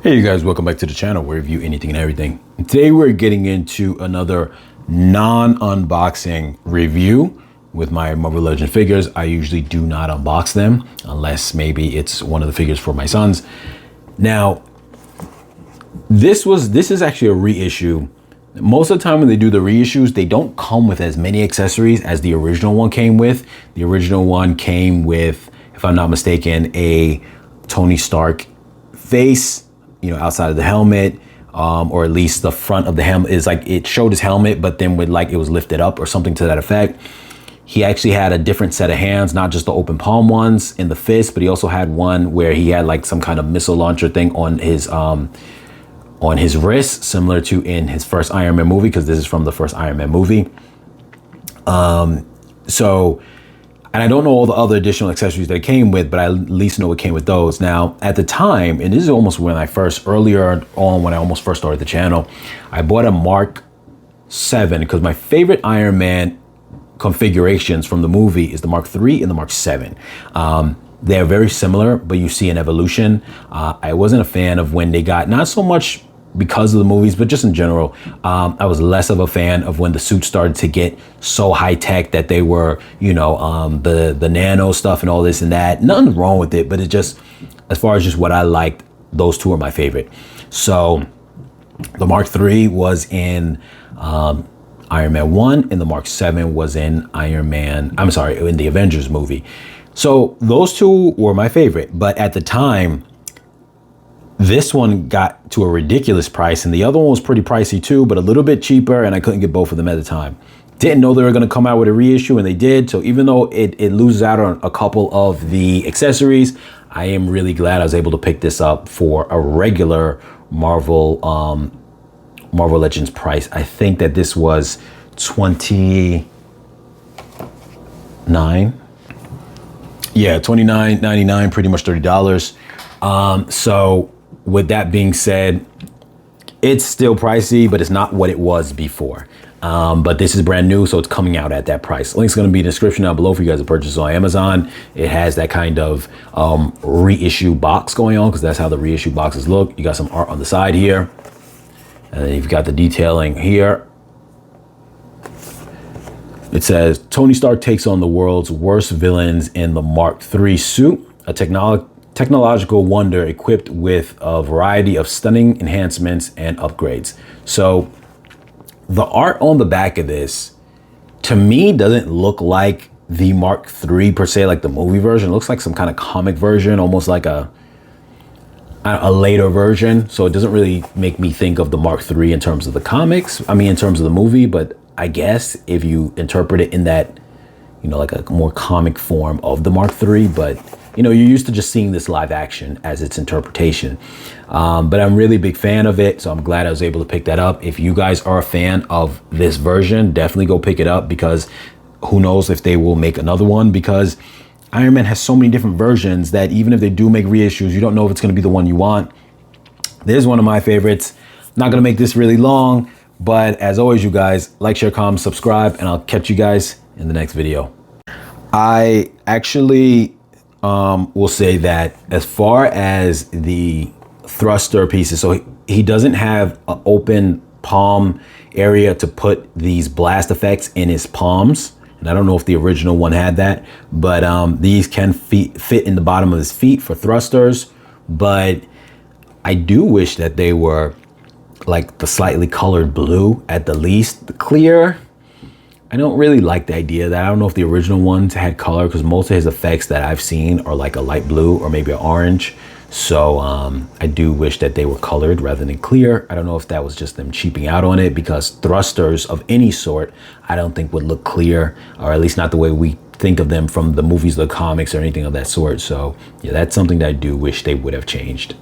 Hey you guys, welcome back to the channel where we review anything and everything. Today we're getting into another non-unboxing review with my Marvel Legends figures. I usually do not unbox them unless maybe it's one of the figures for my sons. Now, this is actually a reissue. Most of the time when they do the reissues, they don't come with as many accessories as the original one came with. The original one came with, if I'm not mistaken, a Tony Stark face, you know, outside of the helmet, or at least the front of the helmet is like, it showed his helmet, but then with like, it was lifted up or something to that effect. He actually had a different set of hands, not just the open palm ones in the fist, but he also had one where he had like some kind of missile launcher thing on his wrist, similar to in his first Iron Man movie, because this is from the first Iron Man movie. And I don't know all the other additional accessories that it came with, but I at least know it came with those. Now, at the time, and this is almost when earlier on when I almost first started the channel, I bought a Mark 7 because my favorite Iron Man configurations from the movie is the Mark 3 and the Mark 7. They're very similar, but you see an evolution. I wasn't a fan of when they got, not so much because of the movies, but just in general, I was less of a fan of when the suits started to get so high tech that they were, you know, the nano stuff and all this and that. Nothing wrong with it, but it just, as far as just what I liked, those two are my favorite. So the Mark 3 was in Iron Man 1 and the Mark 7 was in in the Avengers movie. So those two were my favorite, but at the time, this one got to a ridiculous price and the other one was pretty pricey too, but a little bit cheaper, and I couldn't get both of them at the time. Didn't know they were gonna come out with a reissue, and they did. So even though it loses out on a couple of the accessories, I am really glad I was able to pick this up for a regular Marvel Legends price. I think that this was $29. Yeah, $29.99, pretty much $30. So with that being said, it's still pricey, but it's not what it was before. But this is brand new, so it's coming out at that price. Link's gonna be in the description down below for you guys to purchase on Amazon. It has that kind of reissue box going on, because that's how the reissue boxes look. You got some art on the side here, and then you've got the detailing here. It says, Tony Stark takes on the world's worst villains in the Mark III suit, a technological wonder equipped with a variety of stunning enhancements and upgrades. So the art on the back of this, to me, doesn't look like the Mark III per se, like the movie version. It looks like some kind of comic version, almost like a later version. So it doesn't really make me think of the Mark III in terms of the comics. I mean, in terms of the movie, but I guess if you interpret it in that, you know, like a more comic form of the Mark III, but you know, you're used to just seeing this live action as its interpretation. But I'm really a big fan of it, so I'm glad I was able to pick that up. If you guys are a fan of this version, definitely go pick it up, because who knows if they will make another one, because Iron Man has so many different versions that even if they do make reissues, you don't know if it's gonna be the one you want. This is one of my favorites. Not gonna make this really long, but as always, you guys, like, share, comment, subscribe, and I'll catch you guys in the next video. I actually will say that as far as the thruster pieces, so he doesn't have an open palm area to put these blast effects in his palms. And I don't know if the original one had that, but these can fit in the bottom of his feet for thrusters. But I do wish that they were like the slightly colored blue at the least. The clear, I don't really like the idea of that. I don't know if the original ones had color, because most of his effects that I've seen are like a light blue or maybe an orange. So I do wish that they were colored rather than clear. I don't know if that was just them cheaping out on it, because thrusters of any sort, I don't think would look clear, or at least not the way we think of them from the movies, the comics, or anything of that sort. So yeah, that's something that I do wish they would have changed.